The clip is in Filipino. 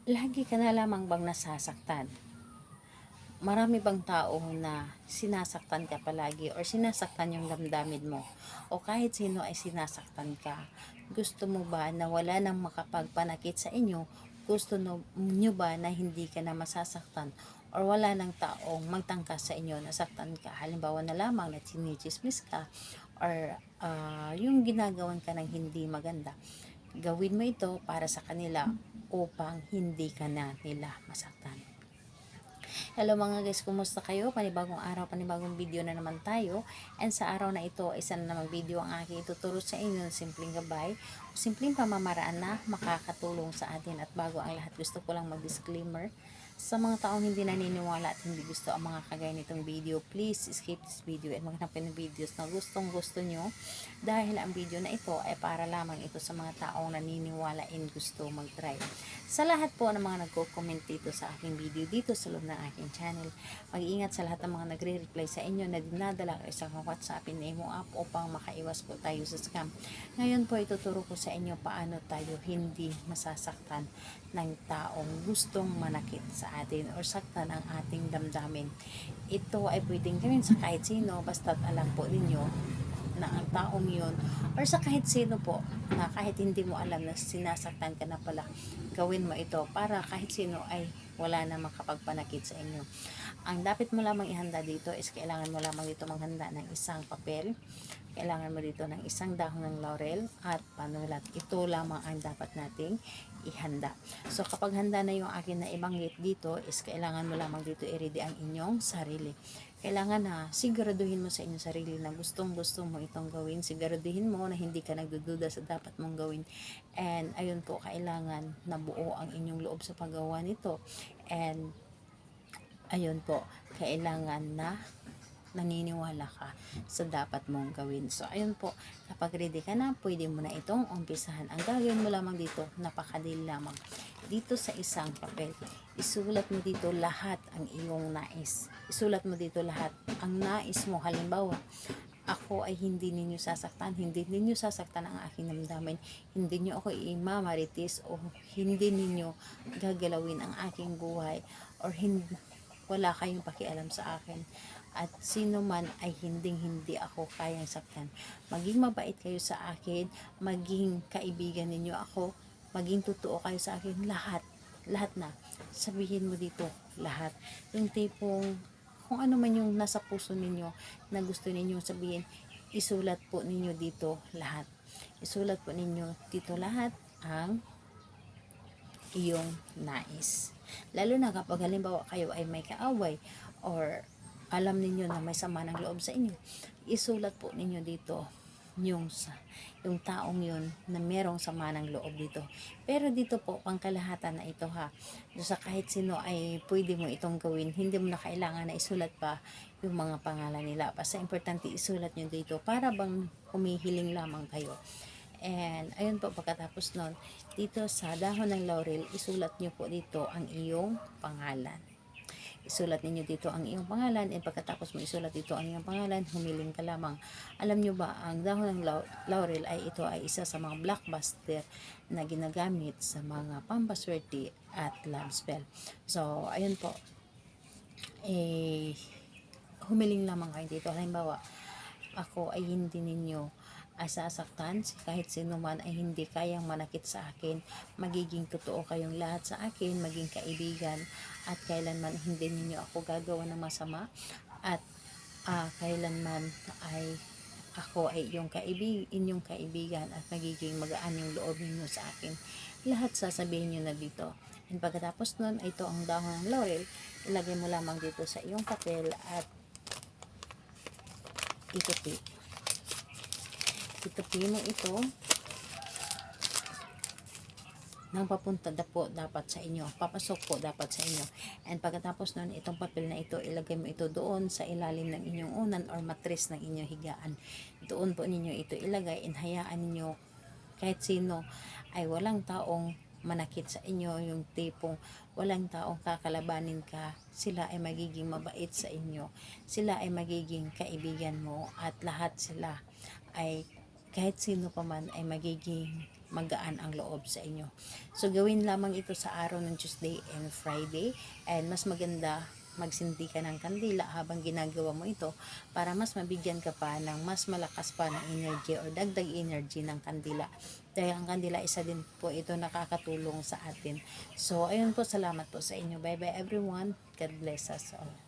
Lagi ka na lamang bang nasasaktan? Marami bang tao na sinasaktan ka palagi or sinasaktan yung damdamin mo? O kahit sino ay sinasaktan ka? Gusto mo ba na wala nang makapagpanakit sa inyo? Gusto nyo ba na hindi ka na masasaktan? Or wala nang taong magtangka sa inyo na saktan ka? Halimbawa na lamang na chinichismis ka or yung ginagawan ka ng hindi maganda. Gawin mo ito para sa kanila upang hindi ka na nila masaktan. Hello mga guys, kumusta kayo? Panibagong araw, panibagong video na naman tayo. And sa araw na ito, isa na namang video ang aking ituturo sa inyo ng simpleng gabay o simpleng pamamaraan na makakatulong sa atin. At bago ang lahat, gusto ko lang mag-disclaimer. Sa mga taong hindi naniniwala at hindi gusto ang mga kagaya nitong video, please skip this video at maghanap kayo ng videos na gustong gusto nyo, dahil ang video na ito ay para lamang ito sa mga taong naniniwala and gusto mag-try. Sa lahat po ng mga nagko-comment dito sa aking video dito sa loob ng aking channel, mag-iingat sa lahat ng mga nagre-reply sa inyo na dinadala kayo sa WhatsApp and Imo app upang makaiwas po tayo sa scam. Ngayon po ituturo ko sa inyo paano tayo hindi masasaktan ng taong gustong manakit sa atin or saktan ang ating damdamin. Ito ay pwedeng gawin sa kahit sino, basta't alam po ninyo na ang taong yun or sa kahit sino po na kahit hindi mo alam na sinasaktan ka na pala, gawin mo ito para kahit sino ay wala na makapagpanakit sa inyo. Ang dapat mo lamang ihanda dito is kailangan mo lamang dito maghanda ng isang papel, kailangan mo dito ng isang dahon ng laurel at panulat. Ito lamang ang dapat nating ihanda. So kapag handa na yung akin na ibanggit dito is kailangan mo lamang dito i-ready ang inyong sarili. Kailangan na siguraduhin mo sa inyong sarili na gustong gusto mo itong gawin. Siguraduhin mo na hindi ka nagdududa sa dapat mong gawin. And ayun po, kailangan na buo ang inyong loob sa paggawa nito. And ayun po, kailangan na naniniwala ka sa dapat mong gawin. So, ayun po, kapag ready ka na, pwede mo na itong umpisahan. Ang gagawin mo lamang dito, napakadali lamang. Dito sa isang papel, isulat mo dito lahat ang iyong nais. Isulat mo dito lahat ang nais mo. Halimbawa, ako ay hindi ninyo sasaktan, hindi ninyo sasaktan ang aking damdamin, hindi niyo ako imamaritis o hindi ninyo gagalawin ang aking buhay or hindi, wala kayong pakialam sa akin at sino man ay hindi ako kayang saktan. Maging mabait kayo sa akin, maging kaibigan ninyo ako, maging totoo kayo sa akin, lahat na. Sabihin mo dito, lahat. Yung tipong, kung ano man yung nasa puso ninyo na gusto ninyong sabihin, isulat po ninyo dito lahat. Isulat po ninyo dito lahat ang iyong nais. Lalo na kapag halimbawa kayo ay may kaaway or alam ninyo na may sama ng loob sa inyo, isulat po ninyo dito yung taong yun na merong sama ng loob dito. Pero dito po, pangkalahatan na ito ha. Sa kahit sino ay pwede mo itong gawin. Hindi mo na kailangan na isulat pa yung mga pangalan nila. Basta importante isulat nyo dito para bang humihiling lamang kayo. And ayun po, pagkatapos nun, dito sa dahon ng laurel, isulat nyo po dito ang iyong pangalan. Isulat ninyo dito ang iyong pangalan, and pagkatapos mo isulat dito ang iyong pangalan, humiling ka lamang. Alam nyo ba, ang dahon ng laurel ay ito ay isa sa mga blockbuster na ginagamit sa mga pampaswerte at love spell. So, ayun po, humiling lamang kayo dito. Halimbawa, ako ay hindi ninyo sasaktan, kahit sino man ay hindi kayang manakit sa akin, magiging totoo kayong lahat sa akin, maging kaibigan, at kailanman hindi ninyo ako gagawa ng masama, at kailanman ay ako ay inyong kaibigan at magiging magaan yung loob ninyo sa akin. Lahat sasabihin nyo na dito. And pagkatapos nun, ito ang dahon ng laurel, ilagay mo lamang dito sa iyong papel at itupi mo ito nang papunta po dapat sa inyo, papasok po dapat sa inyo. And pagkatapos nun, itong papel na ito, ilagay mo ito doon sa ilalim ng inyong unan or matres ng inyong higaan. Doon po ninyo ito ilagay, and hayaan ninyo kahit sino ay walang taong manakit sa inyo, yung tipong walang taong kakalabanin ka, sila ay magiging mabait sa inyo, sila ay magiging kaibigan mo, at lahat sila ay kahit sino pa man ay magiging magaan ang loob sa inyo. So gawin lamang ito sa araw ng Tuesday and Friday, and mas maganda magsindi ka ng kandila habang ginagawa mo ito para mas mabigyan ka pa ng mas malakas pa ng energy or dagdag energy ng kandila. Dahil ang kandila, isa din po ito nakakatulong sa atin. So, ayun po, salamat po sa inyo. Bye bye everyone. God bless us all.